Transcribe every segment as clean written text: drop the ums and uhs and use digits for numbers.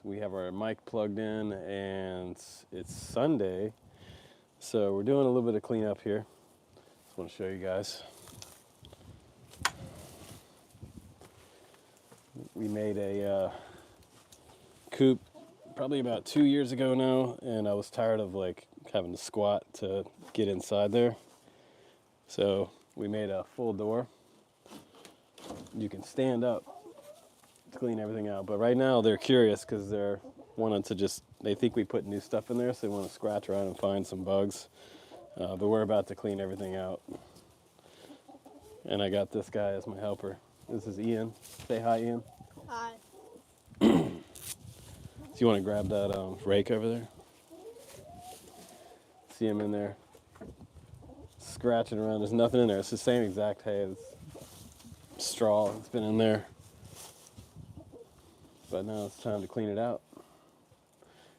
We have our mic plugged in, and it's Sunday, so we're doing a little bit of cleanup here. Just want to show you guys. We made a coop probably about 2 years ago now, and I was tired of like having to squat to get inside there. So we made a full door. You can stand up to clean everything out, but right now they're curious because they're wanting to they think we put new stuff in there, so they want to scratch around and find some bugs. But we're about to clean everything out. And I got this guy as my helper. This is Ian. Say hi, Ian. Hi. Do you want to grab that rake over there? See him in there scratching around. There's nothing in there. It's the same exact hay. It's straw. It's been in there. But now it's time to clean it out.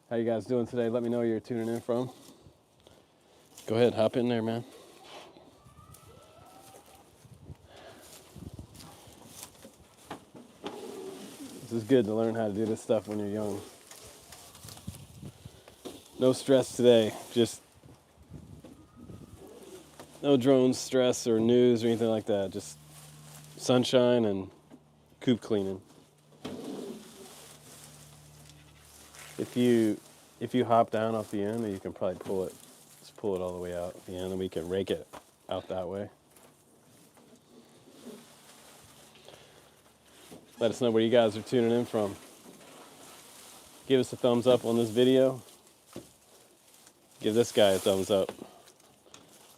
How you guys doing today? Let me know where you're tuning in from. Go ahead, hop in there, man. This is good to learn how to do this stuff when you're young. No stress today. Just no drone stress or news or anything like that. Just sunshine and coop cleaning. If you hop down off the end, you can probably pull it. Just pull it all the way out at the end, and we can rake it out that way. Let us know where you guys are tuning in from. Give us a thumbs up on this video. Give this guy a thumbs up.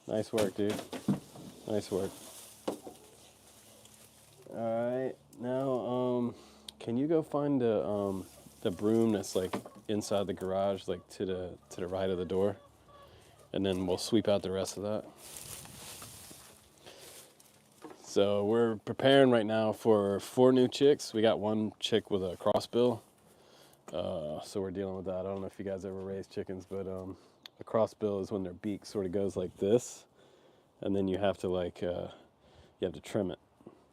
Nice work, dude. Nice work. All right, now can you go find the broom that's like inside the garage, like to the right of the door, and then we'll sweep out the rest of that. So we're preparing right now for 4 new chicks. We got 1 chick with a crossbill, so we're dealing with that. I don't know if you guys ever raised chickens, but a crossbill is when their beak sort of goes like this, and then you have to trim it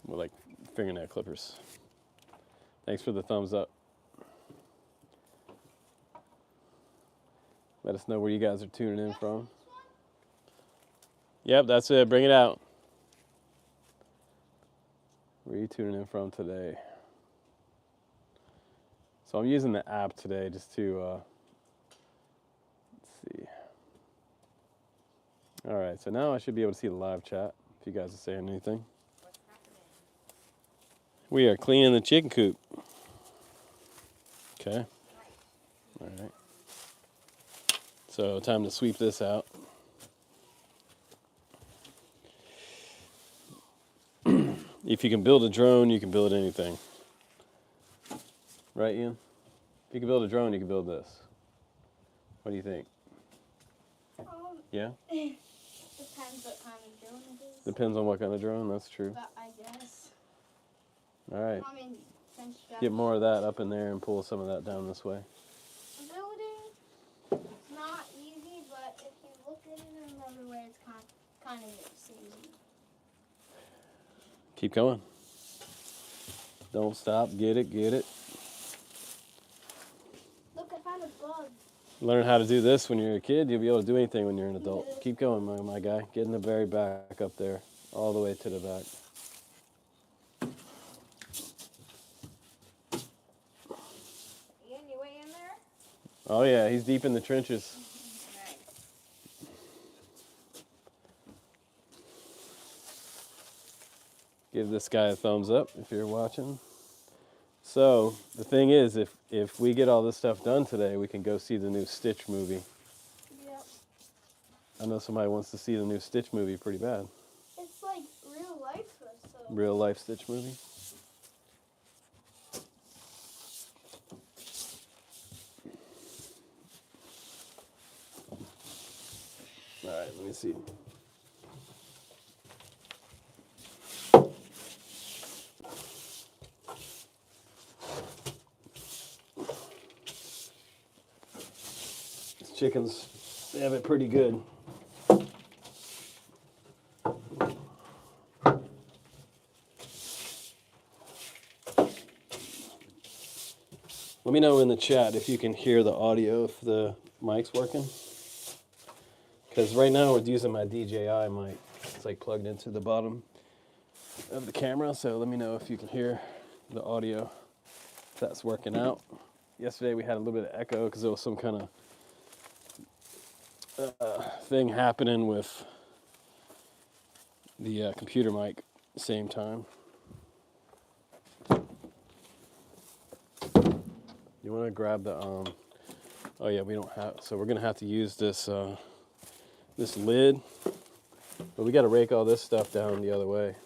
with like fingernail clippers. Thanks for the thumbs up. Let us know where you guys are tuning in from. Yep, that's it. Bring it out. Where are you tuning in from today? So I'm using the app today just to, let's see. All right, so now I should be able to see the live chat if you guys are saying anything. We are cleaning the chicken coop. Okay. All right. So time to sweep this out. If you can build a drone, you can build anything. Right, Ian? If you can build a drone, you can build this. What do you think? Yeah? Depends what kind of drone it is. Depends on what kind of drone, that's true. But I guess. All right. I mean, since you Get more of that up in there and pull some of that down this way. building, it's not easy, but if you look at it in another way, it's kind of easy. Keep going. Don't stop. Get it, get it. Look, I found a bug. Learn how to do this when you're a kid. You'll be able to do anything when you're an adult. Keep going, my guy. Get in the very back up there. All the way to the back. Ian, you way in there? Oh, yeah. He's deep in the trenches. Right. Give this guy a thumbs up if you're watching. So, the thing is, if we get all this stuff done today, we can go see the new Stitch movie. Yep. I know somebody wants to see the new Stitch movie pretty bad. It's like real life or so. Real life Stitch movie. All right, let me see. These chickens, they have it pretty good. Let me know in the chat if you can hear the audio if the mic's working. Because right now we're using my DJI mic. It's like plugged into the bottom of the camera. So let me know if you can hear the audio, if that's working out. Yesterday we had a little bit of echo because there was some kind of thing happening with the computer mic at the same time. You want to grab the, oh yeah, we don't have, so we're going to have to use this, this lid, but we got to rake all this stuff down the other way.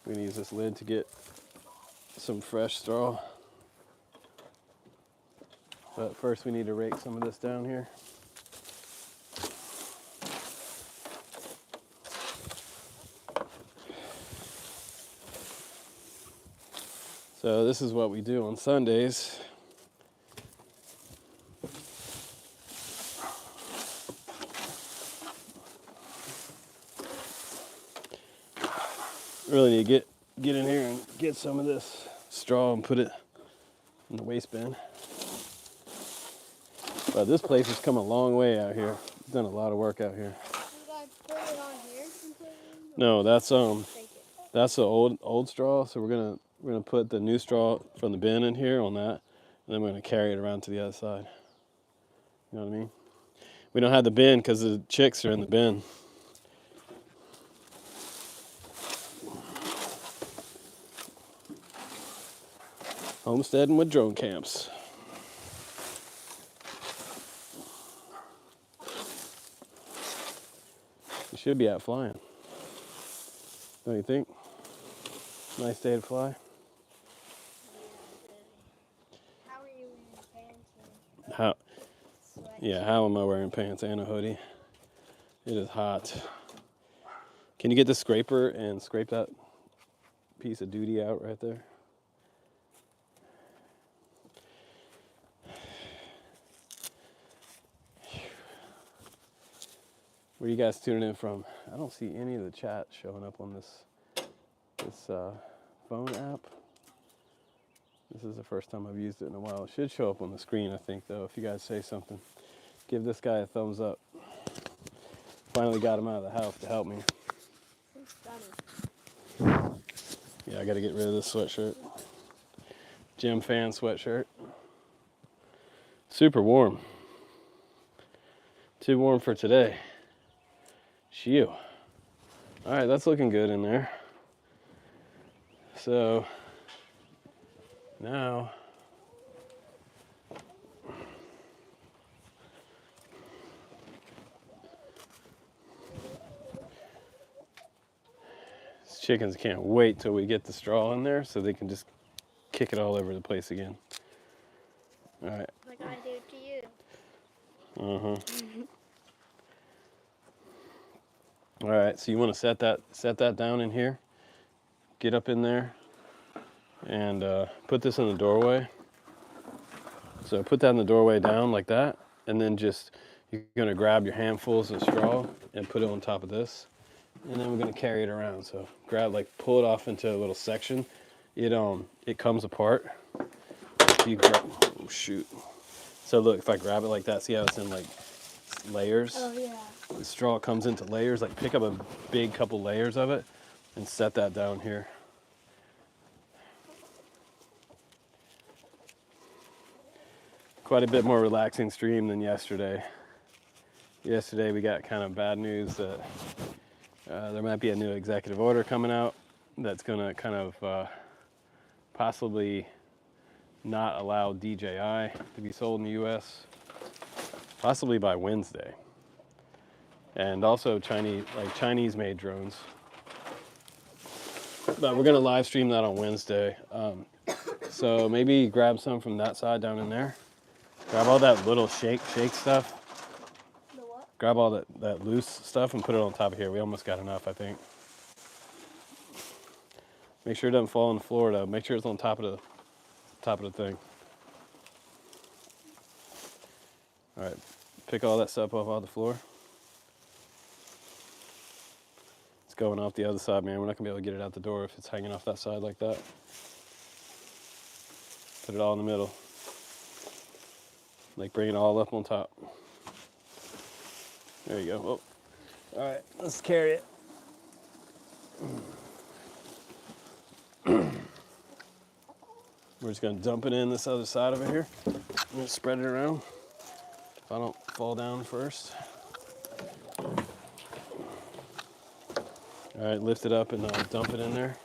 We're going to use this lid to get some fresh straw. But first we need to rake some of this down here. So this is what we do on Sundays. Really need to get in here and get some of this straw and put it in the waste bin. But this place has come a long way out here. We've done a lot of work out here. Should I put it on here completely? No, that's Take it. that's the old straw. So we're gonna put the new straw from the bin in here on that, and then we're gonna carry it around to the other side. You know what I mean? We don't have the bin because the chicks are in the bin. Homesteading with drone camps. You should be out flying. Don't you think? Nice day to fly. How are you wearing pants? How? Sweat. Yeah, how am I wearing pants and a hoodie? It is hot. Can you get the scraper and scrape that piece of duty out right there? Where are you guys tuning in from? I don't see any of the chat showing up on this phone app. This is the first time I've used it in a while. It should show up on the screen, I think, though, if you guys say something. Give this guy a thumbs up. Finally got him out of the house to help me. Yeah, I got to get rid of this sweatshirt. Gym fan sweatshirt. Super warm. Too warm for today. Shoo. All right, that's looking good in there. So now these chickens can't wait till we get the straw in there so they can just kick it all over the place again. All right. Like I do to you. Uh-huh. All right, so you want to set that down in here. Get up in there and put this in the doorway. So put that in the doorway down like that, and then just you're gonna grab your handfuls of straw and put it on top of this, and then we're gonna carry it around. So pull it off into a little section. It comes apart. Oh shoot. So look, if I grab it like that, see how it's in like layers? Oh yeah. The straw comes into layers, like pick up a big couple layers of it and set that down here. Quite a bit more relaxing stream than yesterday. Yesterday we got kind of bad news that there might be a new executive order coming out that's going to kind of possibly not allow DJI to be sold in the US, possibly by Wednesday. And also Chinese made drones. But we're gonna live stream that on Wednesday. So maybe grab some from that side down in there. Grab all that little shake stuff. The what? Grab all that loose stuff and put it on top of here. We almost got enough, I think. Make sure it doesn't fall on the floor though. Make sure it's on top of the thing. All right, pick all that stuff off the floor. It's going off the other side, man. We're not gonna be able to get it out the door if it's hanging off that side like that. Put it all in the middle. Like bring it all up on top. There you go. Oh. All right, let's carry it. We're just gonna dump it in this other side over here. I'm gonna spread it around. If I don't fall down first. All right, lift it up and dump it in there.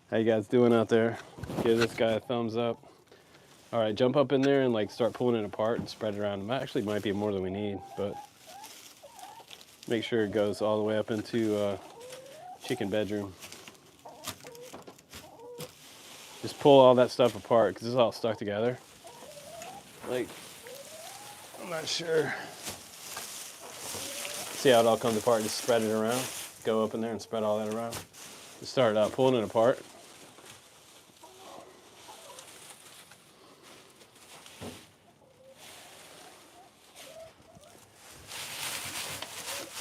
How you guys doing out there? Give this guy a thumbs up. All right, jump up in there and like start pulling it apart and spread it around. It might be more than we need, but make sure it goes all the way up into chicken bedroom. Just pull all that stuff apart because it's all stuck together. Like, I'm not sure. See how it all comes apart? Just spread it around. Go up in there and spread all that around. Just start pulling it apart.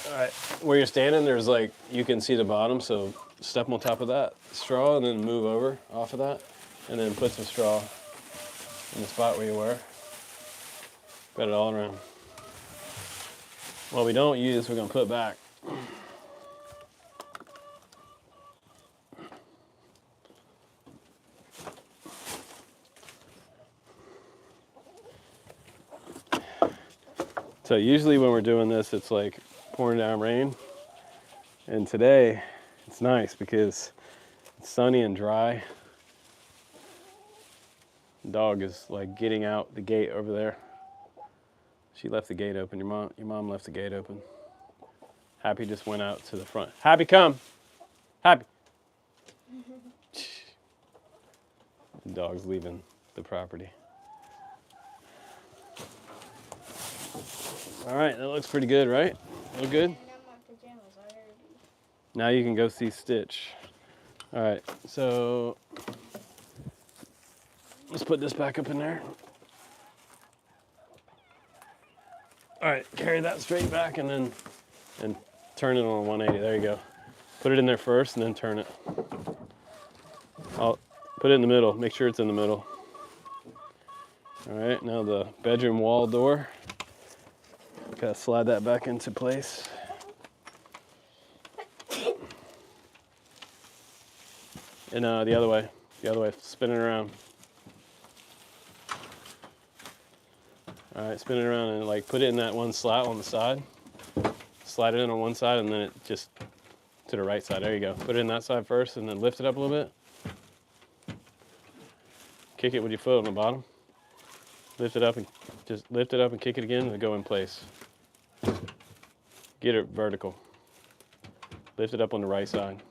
All right, where you're standing, there's like, you can see the bottom, so step on top of that straw and then move over off of that, and then put some straw in the spot where you were. Spread it all around. What we don't use, we're gonna put back. So usually when we're doing this, it's like pouring down rain. And today, it's nice because it's sunny and dry. The dog is like getting out the gate over there. She left the gate open. Your mom left the gate open. Happy just went out to the front. Happy, come. Happy. The dog's leaving the property. All right, that looks pretty good, right? Look good? Now you can go see Stitch. All right, so let's put this back up in there. All right, carry that straight back and turn it on 180. There you go. Put it in there first and then turn it. I'll put it in the middle. Make sure it's in the middle. All right, now the bedroom wall door. Gotta slide that back into place. And the other way, spin it around. All right, spin it around and like put it in that one slot on the side. Slide it in on one side and then it just to the right side. There you go. Put it in that side first and then lift it up a little bit. Kick it with your foot on the bottom. Lift it up and just lift it up and kick it again and go in place. Get it vertical. Lift it up on the right side.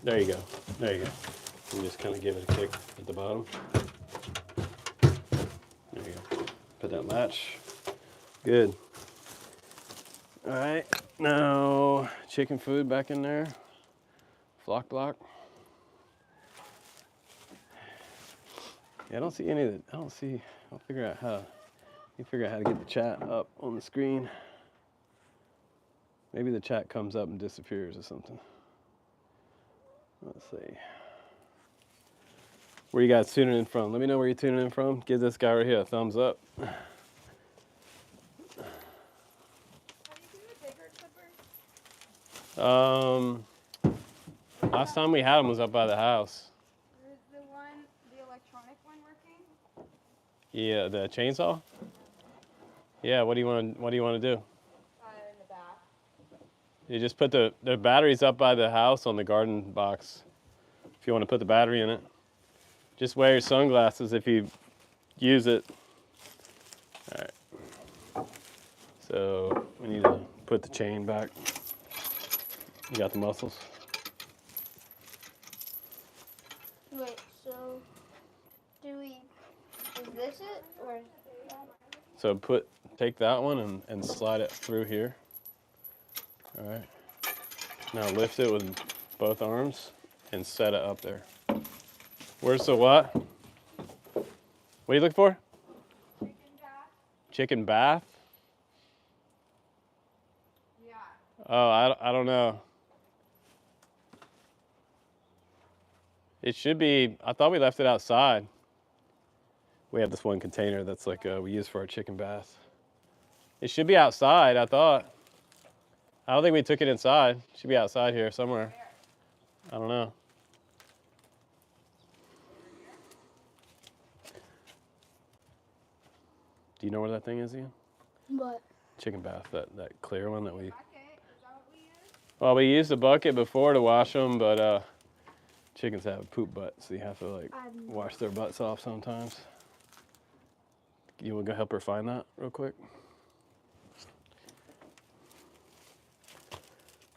There you go. There you go. And just kind of give it a kick at the bottom. There you go. Put that latch. Good. All right. Now, chicken food back in there. Flock block. Yeah, I don't see any of it. I'll figure out how to get the chat up on the screen. Maybe the chat comes up and disappears or something. Let's see. Where you guys tuning in from? Let me know where you're tuning in from. Give this guy right here a thumbs up. How do you do the bigger clipper? Last time we had them was up by the house. Is the electronic one working? Yeah, the chainsaw? Yeah, what do you want to do? In the back. You just put the batteries up by the house on the garden box. If you want to put the battery in it. Just wear your sunglasses if you use it. All right. So we need to put the chain back. You got the muscles? Wait, so is this it or is it that? So take that one and slide it through here. All right. Now lift it with both arms and set it up there. Where's the what? What are you looking for? The Chicken bath? Yeah. Oh, I don't know. It should be, I thought we left it outside. We have this one container that's like we use for our chicken bath. It should be outside, I thought. I don't think we took it inside. It should be outside here somewhere. I don't know. Do you know where that thing is, Ian? What? Chicken bath, that clear one that we... Bucket, is that what we use? Well, we used the bucket before to wash them, but chickens have a poop butt, so you have to like wash their butts off sometimes. You want to go help her find that real quick?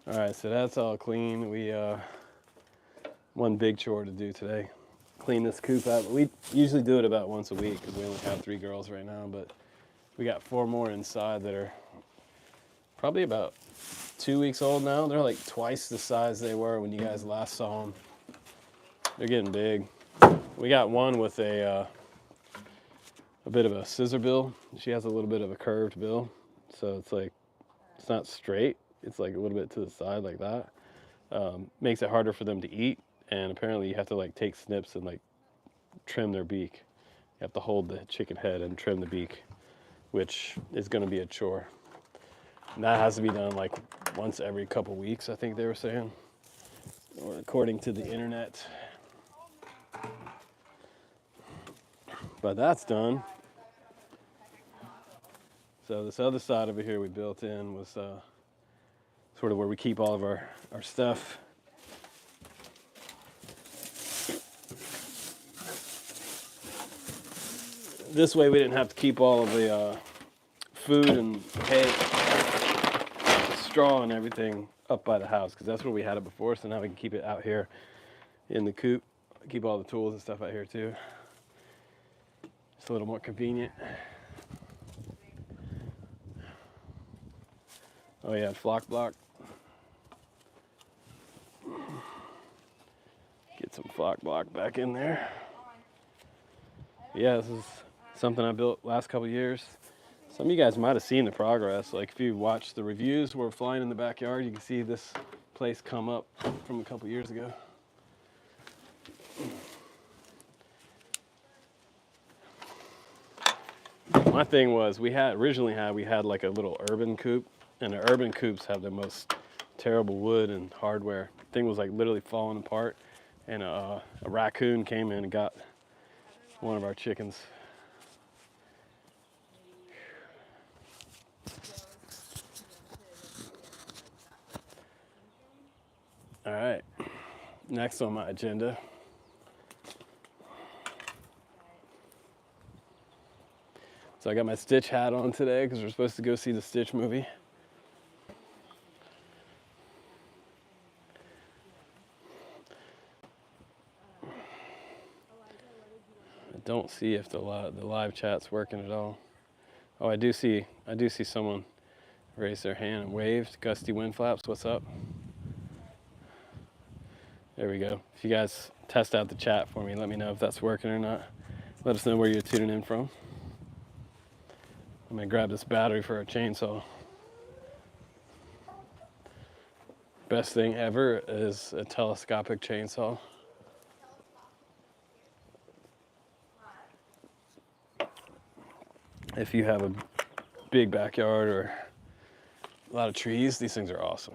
All right, so that's all clean. We one big chore to do today. Clean this coop out. We usually do it about once a week because we only have 3 girls right now, but we got 4 more inside that are probably about 2 weeks old now. They're like twice the size they were when you guys last saw them. They're getting big. We got one with a bit of a scissor bill. She has a little bit of a curved bill, so it's like it's not straight. It's like a little bit to the side like that. Makes it harder for them to eat, and apparently you have to like take snips and like trim their beak. You have to hold the chicken head and trim the beak, which is going to be a chore. And that has to be done like once every couple weeks, I think they were saying, or according to the internet. But that's done. So this other side over here we built in was sort of where we keep all of our stuff. This way we didn't have to keep all of the food and hay, straw and everything up by the house, because that's where we had it before, so now we can keep it out here in the coop. Keep all the tools and stuff out here too. It's a little more convenient. Oh yeah, flock block. Get some flock block back in there. Yeah, this is something I built last couple years. Some of you guys might have seen the progress. Like if you watch the reviews, we're flying in the backyard, you can see this place come up from a couple years ago. My thing was we had like a little urban coop, and the urban coops have the most terrible wood and hardware. The thing was like literally falling apart, and a raccoon came in and got one of our chickens. All right, next on my agenda. So I got my Stitch hat on today because we're supposed to go see the Stitch movie. I don't see if the live chat's working at all. Oh, I do see someone raise their hand and waved. Gusty Wind Flaps, what's up? There we go. If you guys test out the chat for me, let me know if that's working or not. Let us know where you're tuning in from. I'm gonna grab this battery for a chainsaw. Best thing ever is a telescopic chainsaw. If you have a big backyard or a lot of trees, these things are awesome.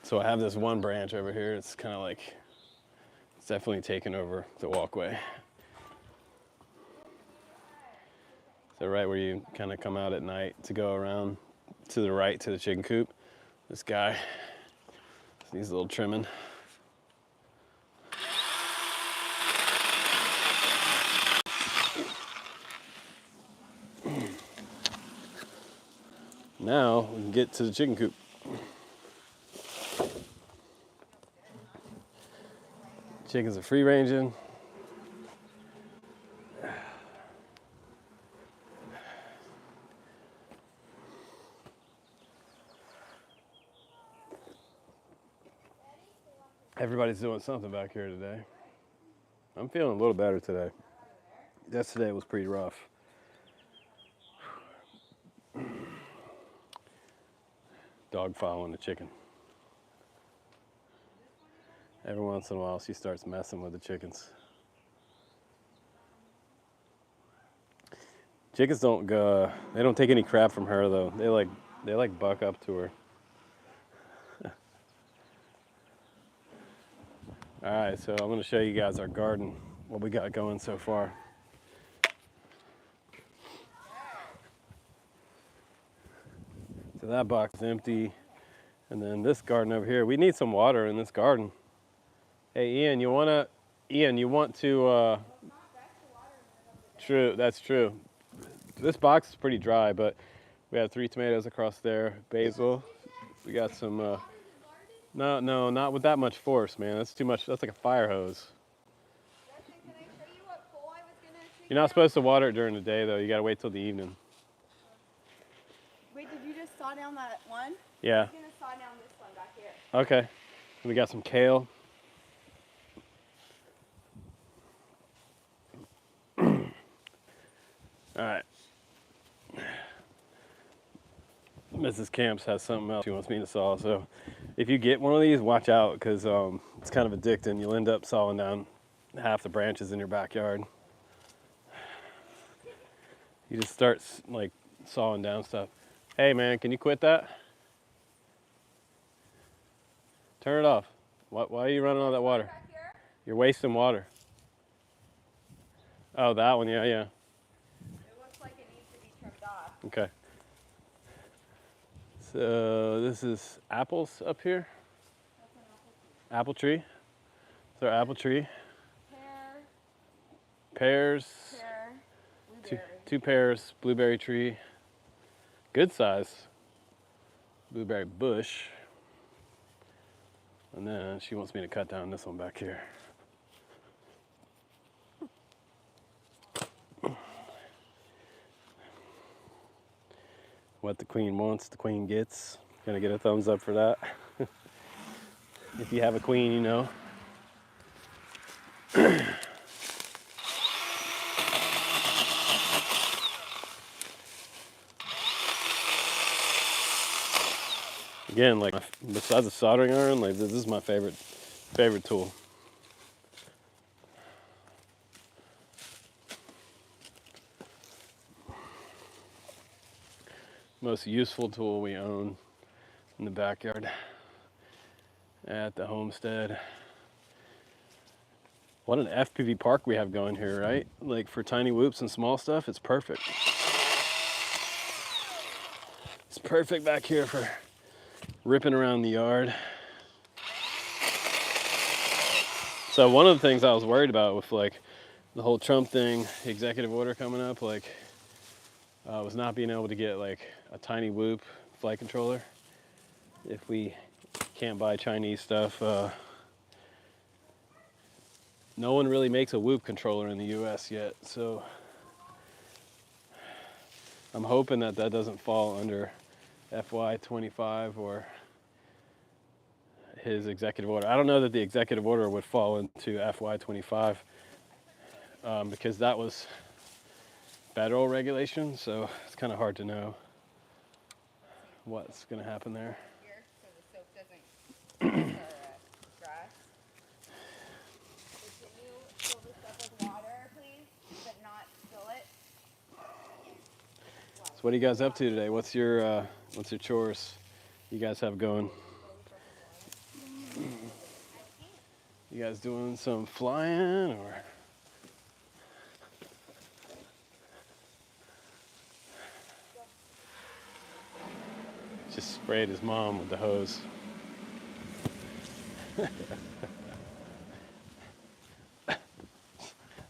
So I have this one branch over here. It's kind of like, it's definitely taken over the walkway. So right where you kind of come out at night to go around to the right to the chicken coop, this guy needs a little trimming. Now we can get to the chicken coop. Chickens are free ranging. Everybody's doing something back here today. I'm feeling a little better today. Yesterday was pretty rough. Dog following the chicken. Every once in a while, she starts messing with the chickens. Chickens don't go. They don't take any crap from her though. They like buck up to her. All right, so I'm going to show you guys our garden. What we got going so far. So that box is empty, and then this garden over here. We need some water in this garden. Hey, Ian, you want to? True, that's true. This box is pretty dry, but we have 3 tomatoes across there, basil. We got some. No, not with that much force, man. That's too much. That's like a fire hose. Justin, can I show you what pole I was gonna take You're not supposed to water it during the day, though. You gotta wait till the evening. Wait, did you just saw down that one? Yeah. I'm gonna saw down this one back here. Okay. We got some kale. All right. Mrs. Camps has something else she wants me to saw. So if you get one of these, watch out because it's kind of addicting. You'll end up sawing down half the branches in your backyard. You just start like sawing down stuff. Hey man, can you quit that? Turn it off. Why are you running all that water? Back here? You're wasting water. Oh, that one, yeah. It looks like it needs to be trimmed off. Okay. So this is apples up here. That's an apple tree. Apple tree. It's our apple tree. Pear, Pears. blueberry. Two pears. Blueberry tree. Good size. Blueberry bush. And then she wants me to cut down this one back here. What the queen wants, the queen gets. Gonna get a thumbs up for that. If you have a queen, you know. Again, like besides the soldering iron, like this is my favorite tool. Most useful tool we own in the backyard at the homestead. What an FPV park we have going here, right? Like for tiny whoops and small stuff, it's perfect. It's perfect back here for ripping around the yard. So one of the things I was worried about with like the whole Trump thing, executive order coming up, like was not being able to get like a tiny whoop flight controller. If we can't buy Chinese stuff, no one really makes a whoop controller in the US yet, so I'm hoping that doesn't fall under FY25 or his executive order. I don't know that the executive order would fall into FY25 because that was federal regulation, so it's kind of hard to know what's going to happen there. Here, so the soap doesn't grass. Can you fill this up with water, please, but not spill it? So what are you guys up to today? What's your chores you guys have going? You guys doing some flying or? Just sprayed his mom with the hose.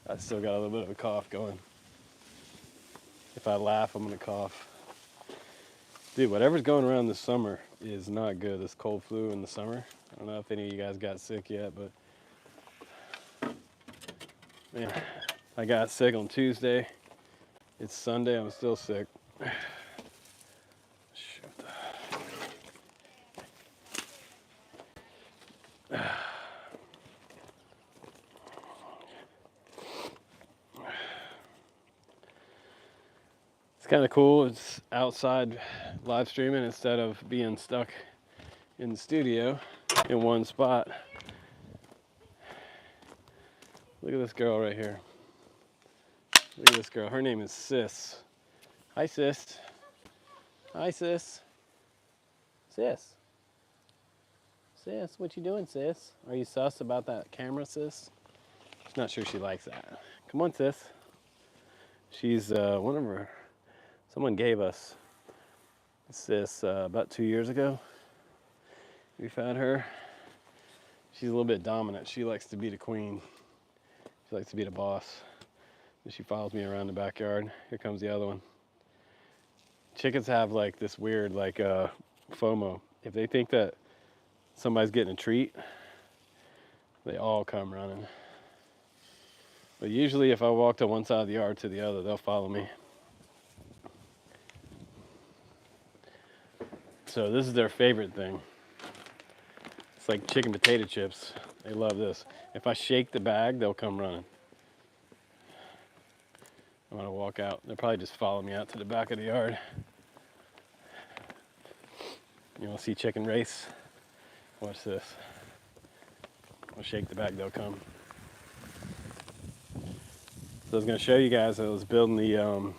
I still got a little bit of a cough going. If I laugh, I'm gonna cough. Dude, whatever's going around this summer is not good. This cold flu in the summer. I don't know if any of you guys got sick yet, but man, I got sick on Tuesday. It's Sunday, I'm still sick. Shoot. kind of cool. It's outside live streaming instead of being stuck in the studio in one spot. Look at this girl right here. Look at this girl. Her name is Sis. Hi, Sis. Hi, Sis. Sis. Sis, what you doing, Sis? Are you sus about that camera, Sis? She's not sure she likes that. Come on, Sis. She's one of her. Someone gave us Sis about 2 years ago. We found her. She's a little bit dominant. She likes to be the queen. She likes to be the boss. And she follows me around the backyard. Here comes the other one. Chickens have like this weird like FOMO. If they think that somebody's getting a treat, they all come running. But usually if I walk to one side of the yard to the other, they'll follow me. So this is their favorite thing. It's like chicken potato chips. They love this. If I shake the bag, they'll come running. I'm gonna walk out. They'll probably just follow me out to the back of the yard. You wanna see chicken race? Watch this. I'll shake the bag, they'll come. So I was gonna show you guys, I was building the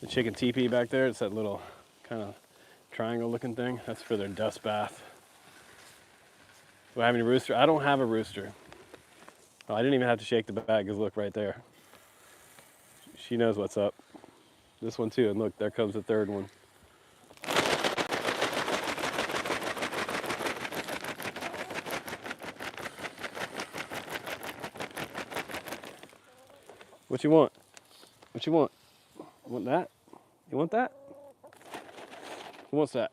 chicken tepee back there. It's that little kind of triangle looking thing. That's for their dust bath. Do I have any rooster? I don't have a rooster. Oh, I didn't even have to shake the bag, because look right there. She knows what's up. This one too, and look, there comes the third one. What you want? What you want? You want that? You want that? Who wants that?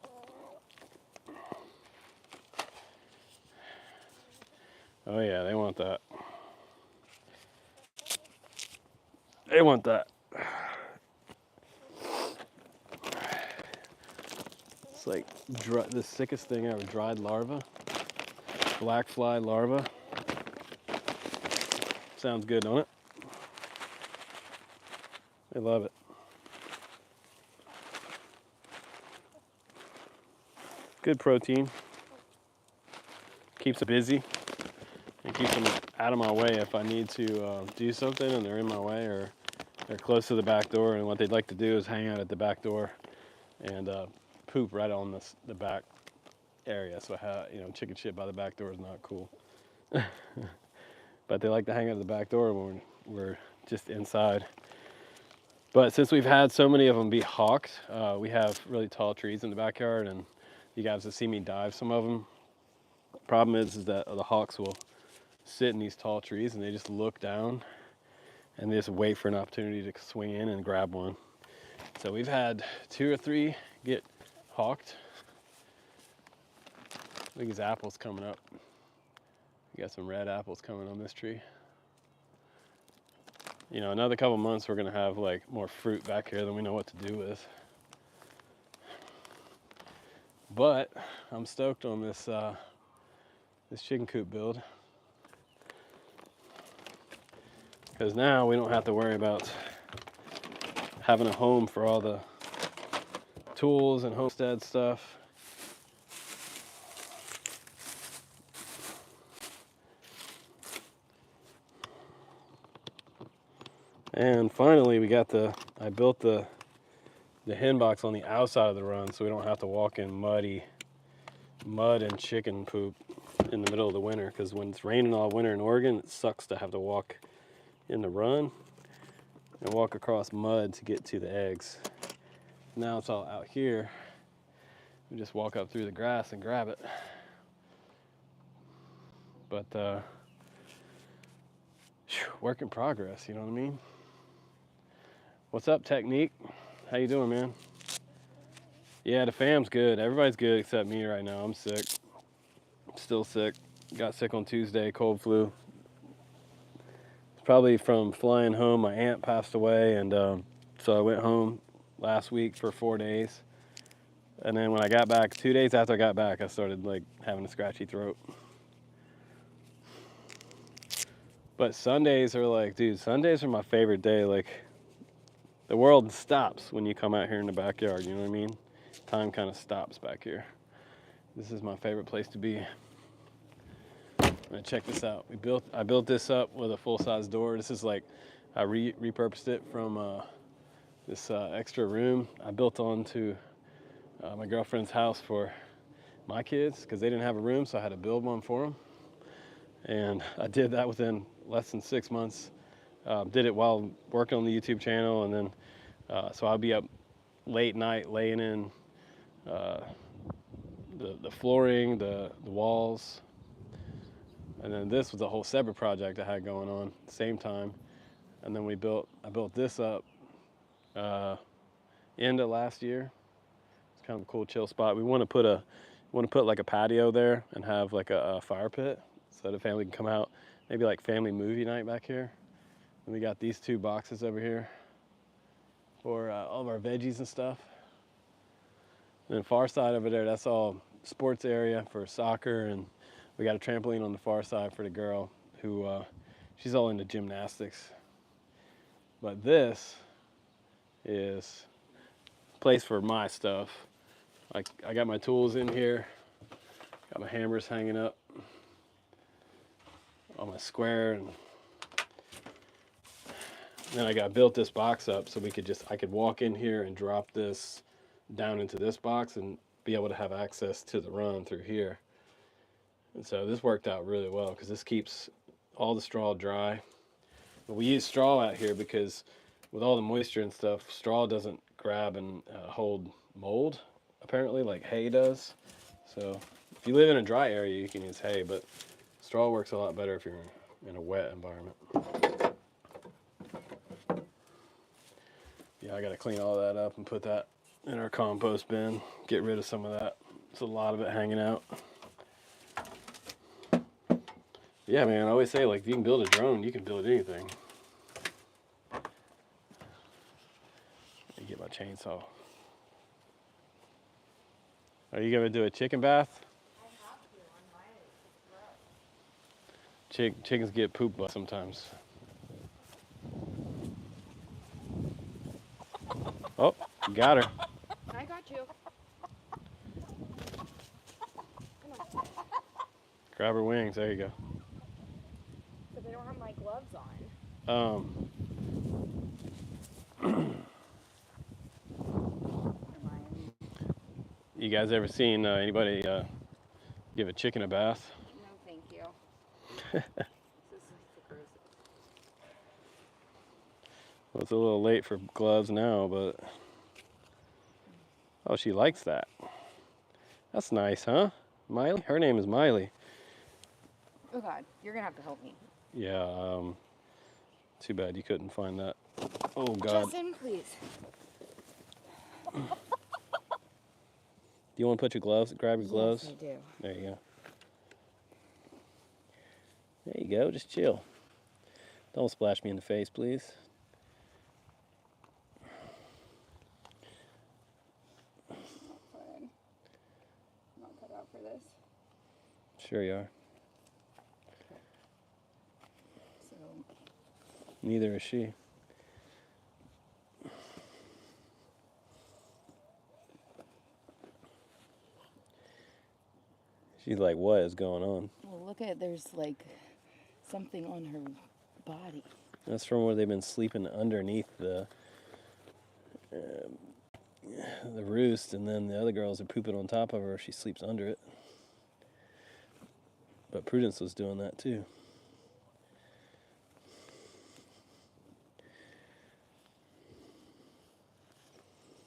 Oh yeah, they want that. They want that. It's like the sickest thing ever, dried larva. Black fly larva. Sounds good, don't it? They love it. Good protein. Keeps it busy. It keeps them out of my way if I need to do something and they're in my way, or they're close to the back door, and what they'd like to do is hang out at the back door and poop right on the back area. So chicken shit by the back door is not cool. But they like to hang out at the back door when we're just inside. But since we've had so many of them be hawked, we have really tall trees in the backyard, and you guys have seen me dive some of them. Problem is that the hawks will sit in these tall trees and they just look down and they just wait for an opportunity to swing in and grab one. So we've had 2 or 3 get hawked. Look at these apples coming up. We got some red apples coming on this tree. Another couple months we're gonna have like more fruit back here than we know what to do with. But I'm stoked on this chicken coop build, because now we don't have to worry about having a home for all the tools and Homestead stuff. And finally we got I built the hen box on the outside of the run, so we don't have to walk in mud and chicken poop in the middle of the winter, because when it's raining all winter in Oregon, it sucks to have to walk in the run and walk across mud to get to the eggs. Now it's all out here. We just walk up through the grass and grab it. But work in progress, you know what I mean? What's up, Technique? How you doing, man? Yeah, the fam's good. Everybody's good except me right now. I'm sick. Still sick. Got sick on Tuesday, cold flu. It's probably from flying home. My aunt passed away, and so I went home last week for 4 days. And then when I got back, 2 days after I got back, I started like having a scratchy throat. But Sundays are like, dude, Sundays are my favorite day. Like the world stops when you come out here in the backyard, you know what I mean? Time kind of stops back here. This is my favorite place to be. Check this out. I built this up with a full-size door. This is like, I repurposed it from this extra room I built onto my girlfriend's house for my kids because they didn't have a room, so I had to build one for them. And I did that within less than 6 months. Did it while working on the YouTube channel, and then so I'll be up late night laying in the flooring, the walls, and then this was a whole separate project I had going on at the same time. And then I built this up end of last year. It's kind of a cool chill spot. We want to put like a patio there and have like a fire pit so the family can come out, maybe like family movie night back here. And we got these 2 boxes over here for all of our veggies and stuff. And then far side over there, that's all sports area for soccer, and we got a trampoline on the far side for the girl who she's all into gymnastics. But this is a place for my stuff. I got my tools in here, got my hammers hanging up on my square, and then I built this box up so I could walk in here and drop this down into this box and be able to have access to the run through here. And so this worked out really well because this keeps all the straw dry. But we use straw out here because with all the moisture and stuff, straw doesn't grab and hold mold, apparently, like hay does. So if you live in a dry area, you can use hay, but straw works a lot better if you're in a wet environment. Yeah, I got to clean all that up and put that in our compost bin, get rid of some of that. There's a lot of it hanging out. Yeah, man, I always say, like, if you can build a drone, you can build anything. Let me get my chainsaw. Are you going to do a chicken bath? I have to on my Chickens get poop butt sometimes. Oh, got her. I got you. Grab her wings. There you go. But they don't have my gloves on. You guys ever seen anybody give a chicken a bath? No, thank you. This is the gross. Well, it's a little late for gloves now, but oh, she likes that. That's nice, huh? Miley? Her name is Miley. Oh God, you're gonna have to help me. Yeah, too bad you couldn't find that. Oh God. Justin, please. Do you want to put your gloves, grab your gloves? Yes, I do. There you go. There you go, just chill. Don't splash me in the face, please. I'm not cut out for this. Sure you are. So Neither is she. She's like, what is going on? well, look at there's like something on her body. That's from where they've been sleeping underneath the roost, and then the other girls are pooping on top of her. She sleeps under it. But Prudence was doing that too.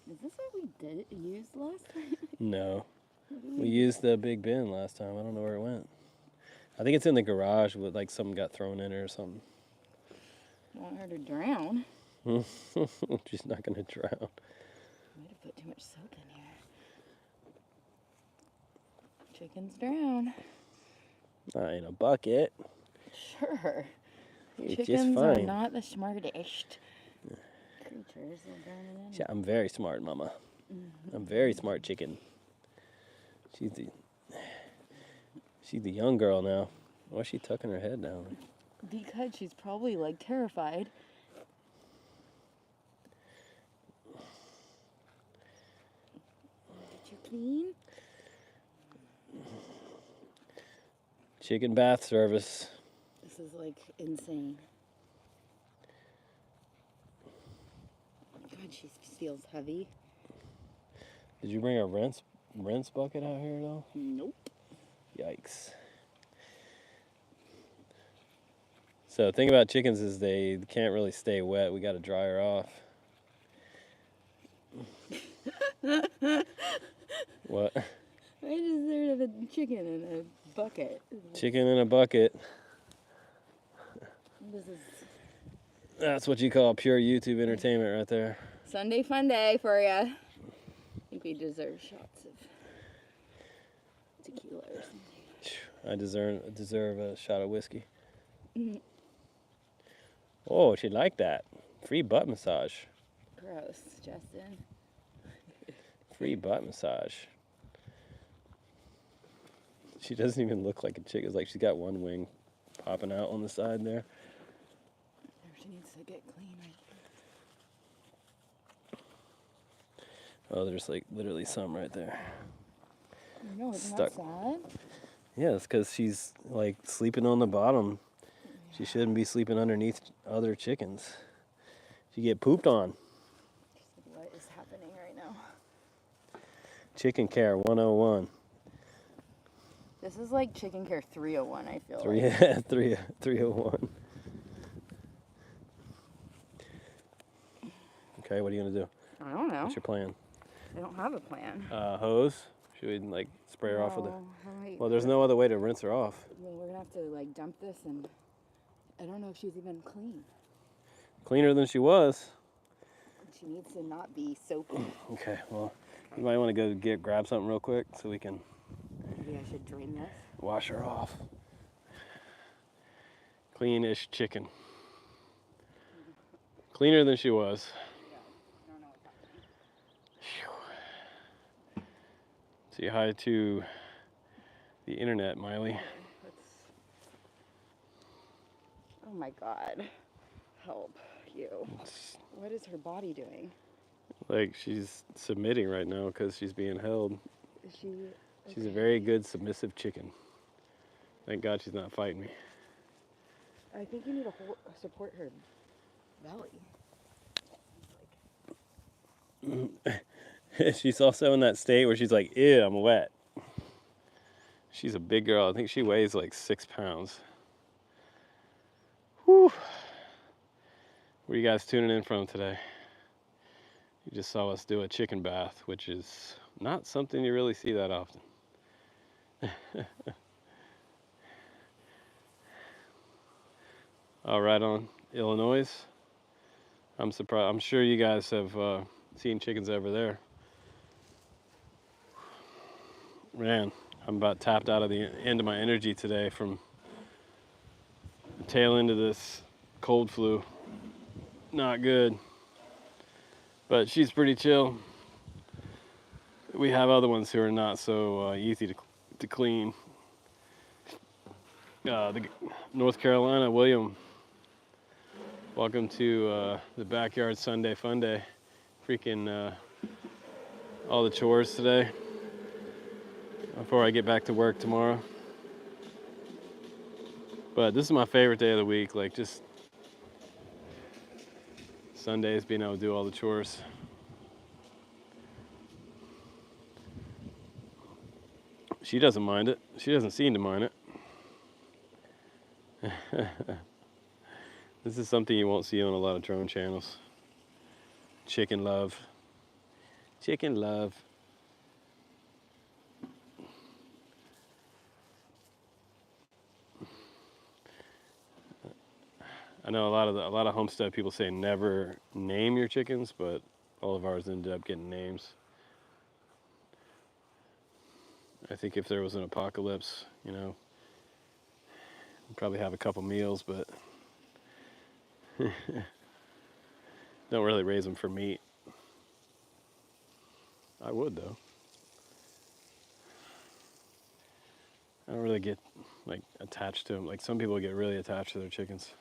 Is this what we did use last time? No. We used the big bin last time. I don't know where it went. I think it's in the garage with like something got thrown in it or something. I want her to drown. She's not going to drown. Might have put too much soap in here. Chickens drown. Not in a bucket. Sure. It's Chickens just are fine. not the smartest creatures. They're drowning in. Yeah, I'm very smart, Mama. Mm-hmm. I'm very smart chicken. She's the young girl now. Why is she tucking her head down? Because she's probably like terrified. clean? Chicken bath service. This is like insane. God, she feels heavy. Did you bring a rinse bucket out here though? Nope. Yikes. So the thing about chickens is they can't really stay wet. We got to dry her off. What? I deserve a chicken in a bucket. Chicken in a bucket. This is That's what you call pure YouTube entertainment right there. Sunday fun day for you. I think we deserve shots of tequila or something. I deserve a shot of whiskey. Mhm. Oh, she'd like that. Free butt massage. Gross, Justin. Free butt massage. She doesn't even look like a chicken. It's like she's got one wing popping out on the side there. She needs to get clean right Oh, there's like literally some right there. No, it's Stuck. not sad. Yeah, it's because she's like sleeping on the bottom. She shouldn't be sleeping underneath other chickens. She get pooped on. What is happening right now? Chicken care 101. This is like chicken care 301, I feel Three, like. 301. Okay, what are you gonna do? I don't know. What's your plan? I don't have a plan. Hose? Should we like spray her off with it? No, Well, there's no other way to rinse her off. Well, we're gonna have to like dump this, and I don't know if she's even clean. Cleaner than she was. She needs to not be soapy. Okay, well, you might want to go grab something real quick so we can Maybe I should drain this. wash her off. Cleanish chicken. Cleaner than she was. I don't know what's happening. Phew. Say hi to the internet, Miley. Oh my God. Help you. What is her body doing? Like she's submitting right now because she's being held. Is she? She's a very good submissive chicken. Thank God she's not fighting me. I think you need to support her belly. She's also in that state where she's like, ew, I'm wet. She's a big girl. I think she weighs like 6 pounds. Whew. Where are you guys tuning in from today? You just saw us do a chicken bath, which is not something you really see that often. All right, on Illinois. I'm surprised. I'm sure you guys have seen chickens over there. Man, I'm about tapped out of the end of my energy today from the tail end of this cold flu. Not good. But she's pretty chill. We have other ones who are not so easy to clean. The North Carolina, William. Welcome to the Backyard Sunday Fun Day. Freaking all the chores today before I get back to work tomorrow. But this is my favorite day of the week, like just Sundays being able to do all the chores. She doesn't mind it. She doesn't seem to mind it. This is something you won't see on a lot of drone channels. Chicken love. Chicken love. I know a lot of Homestead people say never name your chickens, but all of ours ended up getting names. I think if there was an apocalypse, you know, we'd probably have a couple meals, but don't really raise them for meat. I would though. I don't really get like attached to them. Like some people get really attached to their chickens.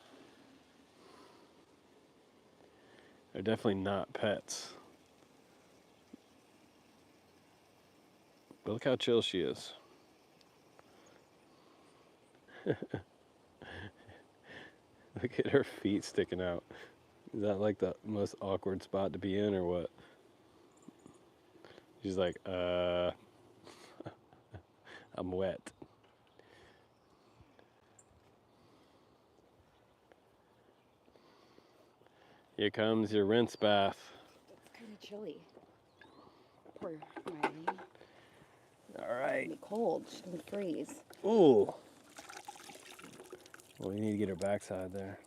They're definitely not pets. But look how chill she is. Look at her feet sticking out. Is that like the most awkward spot to be in or what? She's like, I'm wet. Here comes your rinse bath. It's kind of chilly. Poor Miley. All right. It'll be cold. She's gonna freeze. Ooh. Well, you need to get her backside there.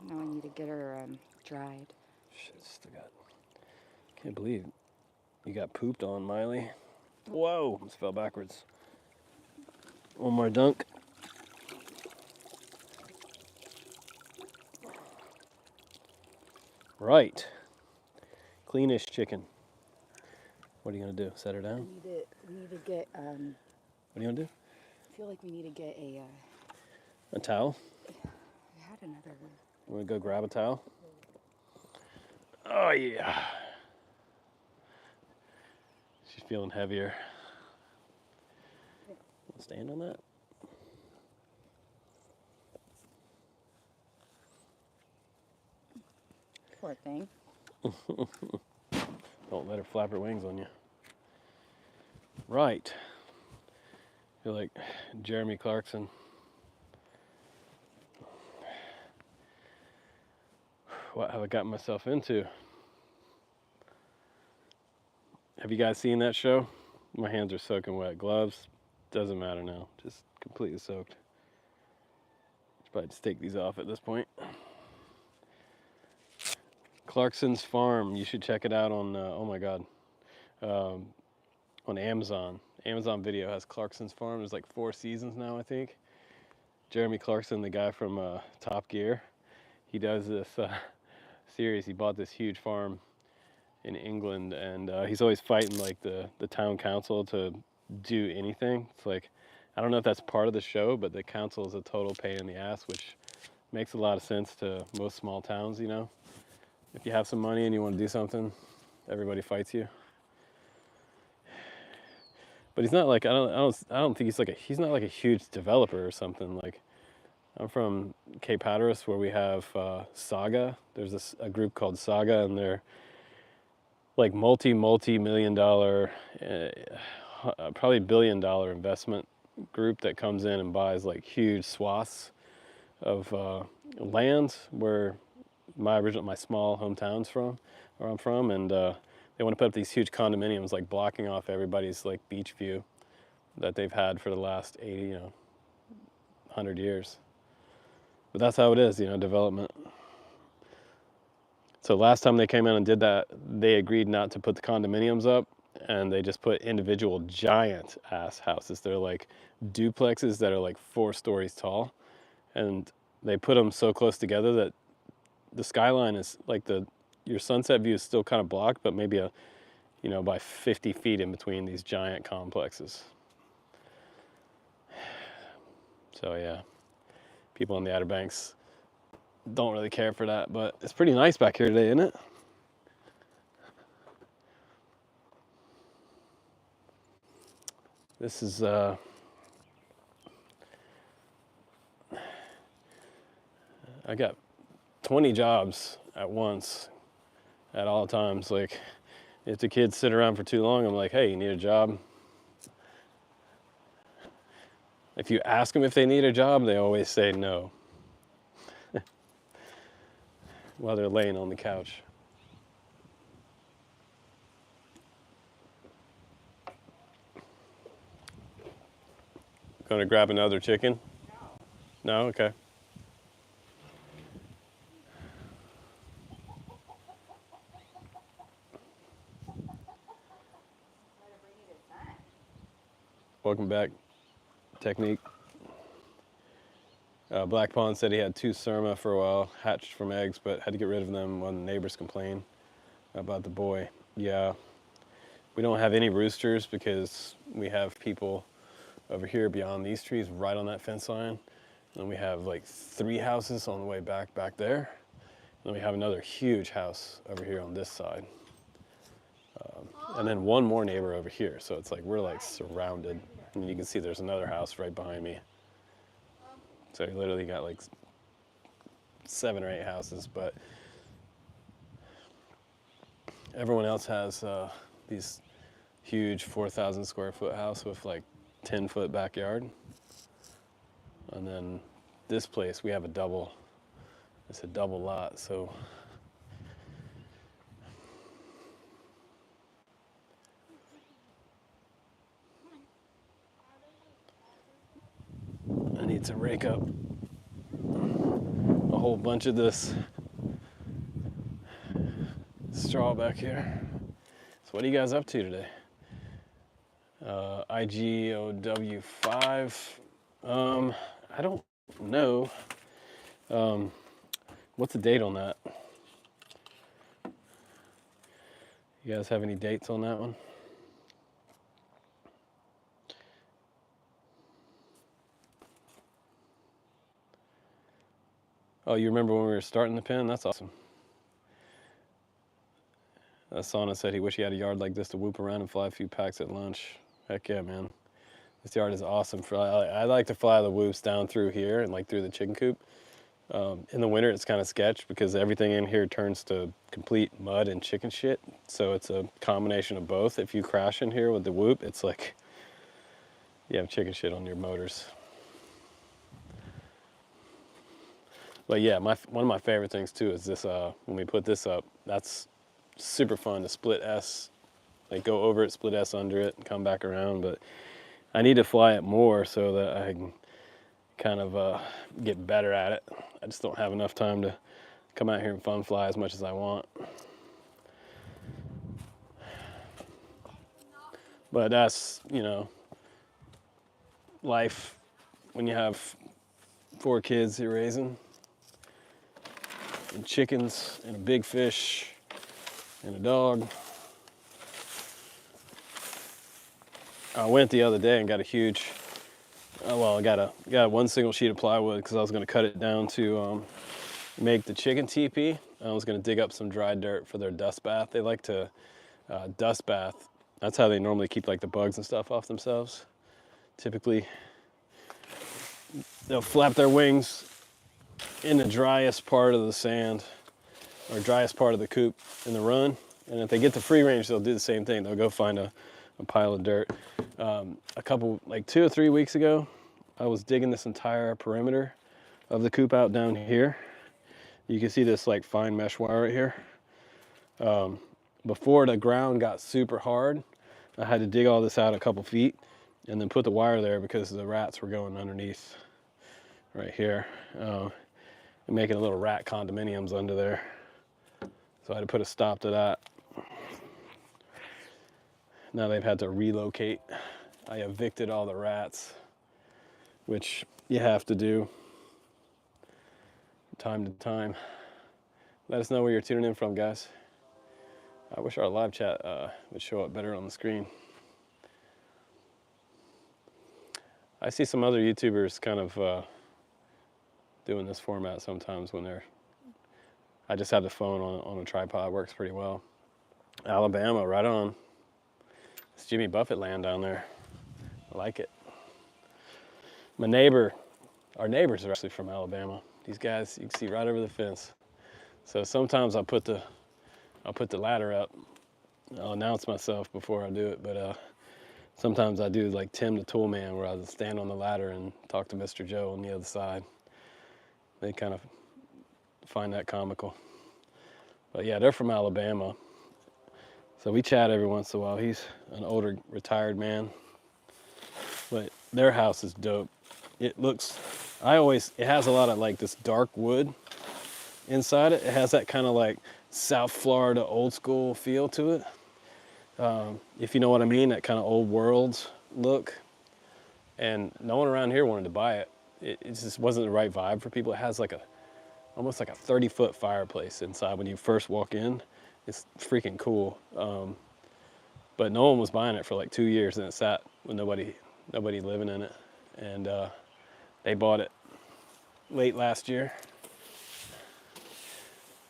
Now I need to get her dried. Shit, still got. Can't believe you got pooped on, Miley. Whoa, almost fell backwards. One more dunk. Right. Cleanish chicken. What are you gonna do? Set her down? We need to get What are you gonna do? I feel like we need to get A towel? I had another one. You wanna go grab a towel? Oh yeah. She's feeling heavier. Stand on that. Poor thing. Don't let her flap her wings on you. Right. You're like Jeremy Clarkson. What have I gotten myself into? Have you guys seen that show? My hands are soaking wet. Gloves, doesn't matter now. Just completely soaked. Should probably just take these off at this point. Clarkson's Farm. You should check it out on, oh my God, on Amazon. Amazon Video has Clarkson's Farm. There's like 4 seasons now, I think. Jeremy Clarkson, the guy from Top Gear, he does this series. He bought this huge farm in England, and he's always fighting like the town council to do anything. It's like, I don't know if that's part of the show, but the council is a total pain in the ass, which makes a lot of sense to most small towns, you know. If you have some money and you want to do something, everybody fights you. But he's not like, I don't think he's not like a huge developer or something. Like, I'm from Cape Hatteras, where we have Saga. There's a group called Saga, and they're like multi-million dollar, probably $1 billion investment group that comes in and buys like huge swaths of land where my small hometown's from, where I'm from, and they want to put up these huge condominiums, like blocking off everybody's like beach view that they've had for the last 80, 100 years. But that's how it is, development. So last time they came in and did that, they agreed not to put the condominiums up, and they just put individual giant ass houses. They're like duplexes that are like 4 stories tall, and they put them so close together that the skyline is like your sunset view is still kind of blocked, but maybe by 50 feet in between these giant complexes. So yeah, people on the Outer Banks don't really care for that, but it's pretty nice back here today, isn't it? This is I got 20 jobs at once at all times. Like, if the kids sit around for too long, I'm like, hey, you need a job? If you ask them if they need a job, they always say no while they're laying on the couch. Going to grab another chicken? No? Okay. Welcome back, Technique. Black Pond said he had 2 Surma for a while, hatched from eggs, but had to get rid of them when the neighbors complained about the boy. Yeah, we don't have any roosters because we have people over here beyond these trees, right on that fence line. And we have like 3 houses on the way back there. And we have another huge house over here on this side. and then one more neighbor over here. So it's like we're like surrounded. And you can see there's another house right behind me. So you literally got like 7 or 8 houses, but everyone else has these huge 4,000 square foot house with like 10-foot backyard. And then this place, we have a double, it's a double lot, so I need to rake up a whole bunch of this straw back here. So what are you guys up to today? IGOW5. I don't know. What's the date on that? You guys have any dates on that one? Oh, you remember when we were starting the pen? That's awesome. Sana said he wished he had a yard like this to whoop around and fly a few packs at lunch. Heck yeah, man. This yard is awesome. I like to fly the whoops down through here and like through the chicken coop. In the winter, it's kind of sketch because everything in here turns to complete mud and chicken shit. So it's a combination of both. If you crash in here with the whoop, it's like you have chicken shit on your motors. But yeah, one of my favorite things too is this, when we put this up, that's super fun to split S, like go over it, split S under it, and come back around. But I need to fly it more so that I can kind of get better at it. I just don't have enough time to come out here and fun fly as much as I want. But that's, you know, life when you have 4 kids you're raising, and chickens, and a big fish, and a dog. I went the other day and got a huge, I got one single sheet of plywood because I was going to cut it down to make the chicken tepee. I was going to dig up some dry dirt for their dust bath. They like to dust bath. That's how they normally keep like the bugs and stuff off themselves. Typically, they'll flap their wings in the driest part of the sand or driest part of the coop in the run. And if they get to free range, they'll do the same thing. They'll go find a pile of dirt. A couple, like 2 or 3 weeks ago, I was digging this entire perimeter of the coop out down here. You can see this like fine mesh wire right here. Before the ground got super hard, I had to dig all this out a couple feet and then put the wire there because the rats were going underneath right here. And making little rat condominiums under there. So I had to put a stop to that. Now they've had to relocate. I evicted all the rats, which you have to do from time to time. Let us know where you're tuning in from, guys. I wish our live chat would show up better on the screen. I see some other YouTubers kind of doing this format sometimes when I just have the phone on a tripod, works pretty well. Alabama, right on. It's Jimmy Buffett land down there. I like it. Our neighbors are actually from Alabama. These guys, you can see right over the fence. So sometimes I'll put the ladder up. I'll announce myself before I do it, but sometimes I do like Tim the Tool Man, where I'll stand on the ladder and talk to Mr. Joe on the other side. They kind of find that comical. But yeah, they're from Alabama. So we chat every once in a while. He's an older retired man. But their house is dope. It has a lot of like this dark wood inside it. It has that kind of like South Florida old school feel to it. If you know what I mean, that kind of old world look. And no one around here wanted to buy it. It just wasn't the right vibe for people. It has like almost like a 30-foot fireplace inside when you first walk in. It's freaking cool. But no one was buying it for like 2 years, and it sat with nobody living in it. And they bought it late last year.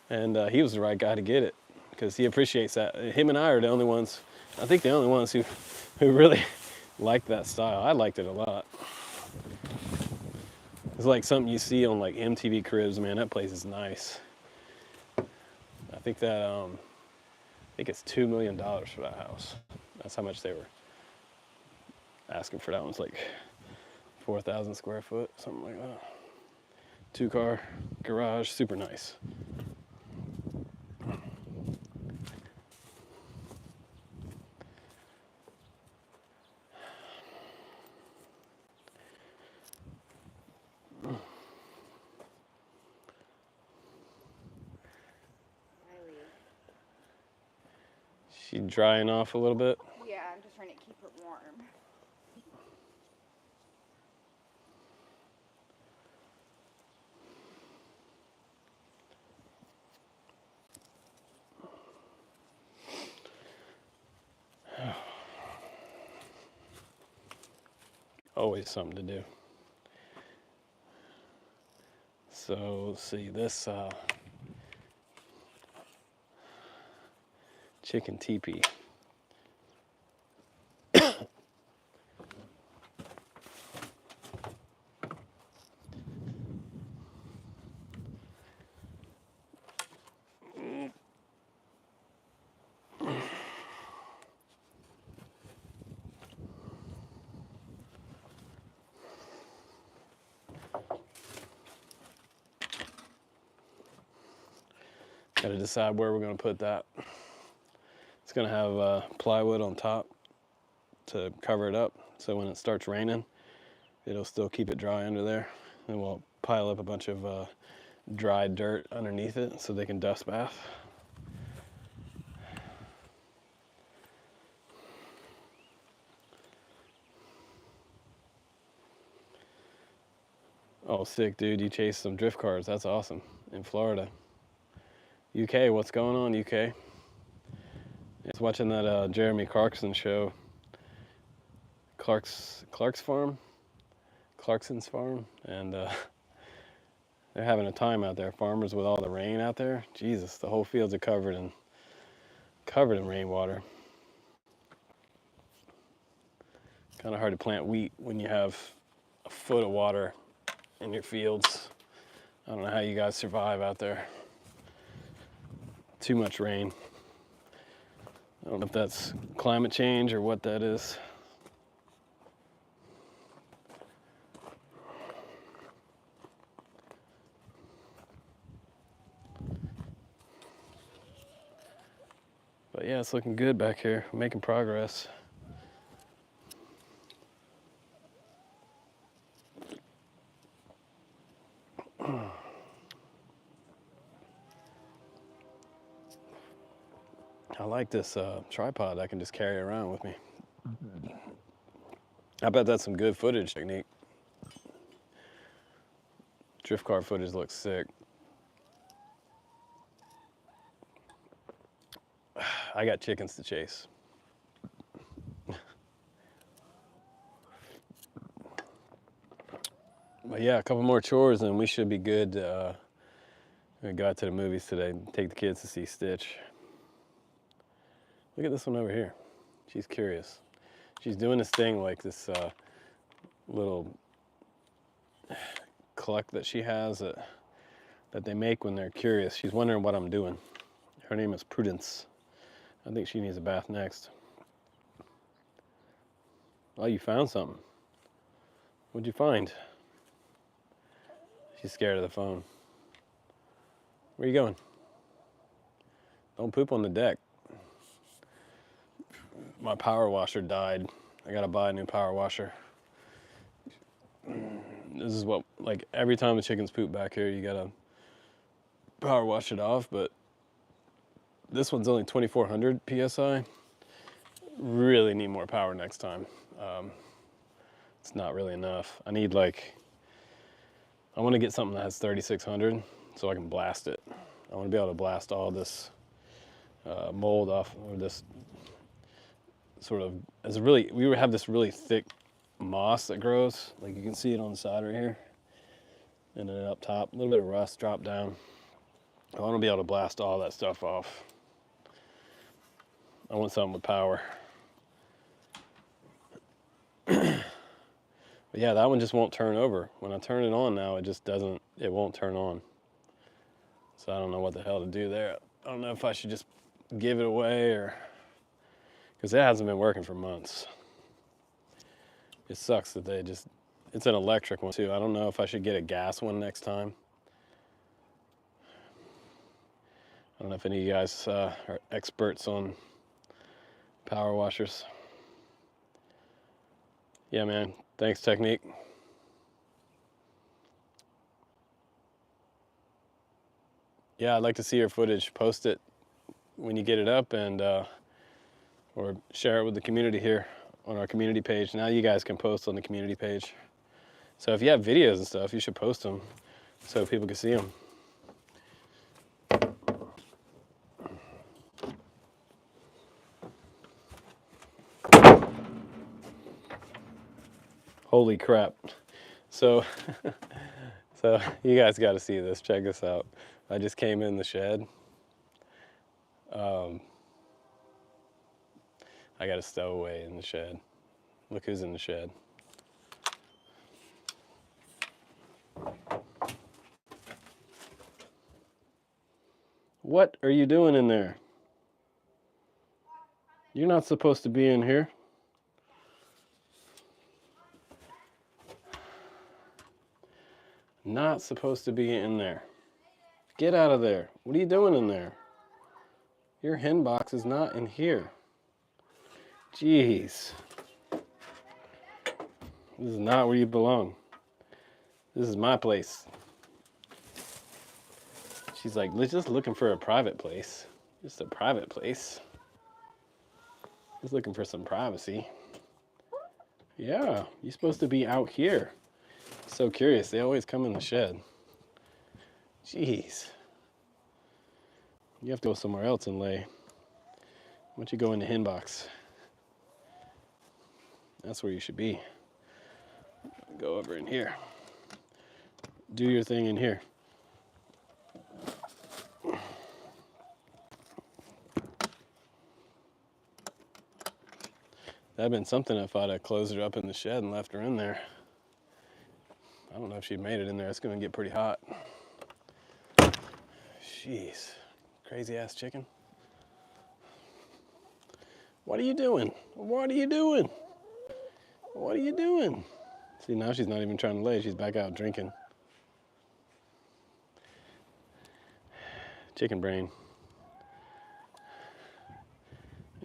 And he was the right guy to get it because he appreciates that. Him and I are the only ones I think the only ones who really liked that style. I liked it a lot. It's like something you see on like MTV Cribs, man. That place is nice. I think that I think it's $2 million for that house. That's how much they were asking for that one. It's like 4,000 square foot, something like that. 2-car garage, super nice. She drying off a little bit. Yeah, I'm just trying to keep her warm. Always something to do. So let's see this chicken teepee. Got to decide where we're going to put that. It's going to have plywood on top to cover it up, so when it starts raining, it'll still keep it dry under there. And we'll pile up a bunch of dry dirt underneath it so they can dust bath. Oh, sick, dude. You chased some drift cars. That's awesome. In Florida. UK, what's going on, UK? I was watching that Jeremy Clarkson show. Clarkson's farm, and they're having a time out there. Farmers with all the rain out there. Jesus, the whole fields are covered in rainwater. Kind of hard to plant wheat when you have a foot of water in your fields. I don't know how you guys survive out there. Too much rain. I don't know if that's climate change or what that is. But yeah, it's looking good back here. We're making progress. I like this tripod I can just carry around with me. I bet that's some good footage technique. Drift car footage looks sick. I got chickens to chase. But yeah, a couple more chores and we should be good. We go out to the movies today and take the kids to see Stitch. Look at this one over here. She's curious. She's doing this thing like this little cluck that she has that they make when they're curious. She's wondering what I'm doing. Her name is Prudence. I think she needs a bath next. Oh, you found something. What'd you find? She's scared of the phone. Where you going? Don't poop on the deck. My power washer died. I gotta buy a new power washer. This is what, like every time the chickens poop back here, you gotta power wash it off, but this one's only 2,400 PSI. Really need more power next time. It's not really enough. I need I wanna get something that has 3,600 so I can blast it. I wanna be able to blast all this mold off, or this sort of, we have this really thick moss that grows, like you can see it on the side right here, and then up top, a little bit of rust drop down. I want to be able to blast all that stuff off. I want something with power. But yeah, that one just won't turn over. When I turn it on now, it just doesn't, it won't turn on. So I don't know what the hell to do there. I don't know if I should just give it away or, because it hasn't been working for months. It sucks that they just, it's an electric one too. I don't know if I should get a gas one next time. I don't know if any of you guys are experts on power washers. Yeah, man. Thanks, Technique. Yeah, I'd like to see your footage. Post it when you get it up, and or share it with the community here on our community page. Now you guys can post on the community page. So if you have videos and stuff, you should post them so people can see them. Holy crap. So, so you guys got to see this. Check this out. I just came in the shed. I got a stowaway in the shed. Look who's in the shed. What are you doing in there? You're not supposed to be in here. Not supposed to be in there. Get out of there. What are you doing in there? Your hen box is not in here. Jeez. This is not where you belong. This is my place. She's like, just looking for a private place. Just a private place. Just looking for some privacy. Yeah, you're supposed to be out here. So curious, they always come in the shed. Jeez. You have to go somewhere else and lay. Why don't you go in the hen box? That's where you should be. Go over in here. Do your thing in here. That'd been something if I'd have closed her up in the shed and left her in there. I don't know if she made it in there. It's gonna get pretty hot. Jeez, crazy ass chicken. What are you doing? What are you doing? What are you doing? See, now she's not even trying to lay. She's back out drinking. Chicken brain.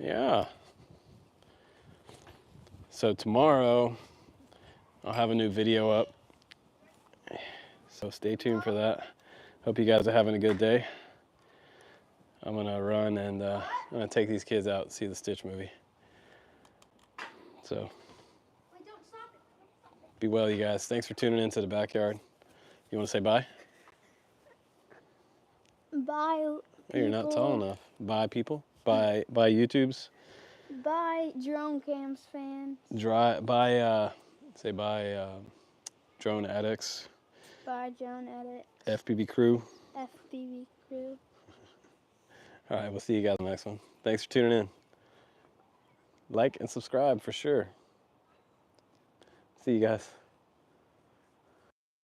Yeah. So tomorrow, I'll have a new video up. So stay tuned for that. Hope you guys are having a good day. I'm gonna run and I'm gonna take these kids out and see the Stitch movie. So, be well, you guys. Thanks for tuning into the backyard. You wanna say bye? Bye. Hey, you're not tall enough. Bye, people. Bye, YouTubes. Bye, Drone Cams fans. Say bye, Drone Addicts. Bye, Drone Edit. FPV crew. FPV crew. All right, we'll see you guys in the next one. Thanks for tuning in. Like and subscribe for sure. See you guys.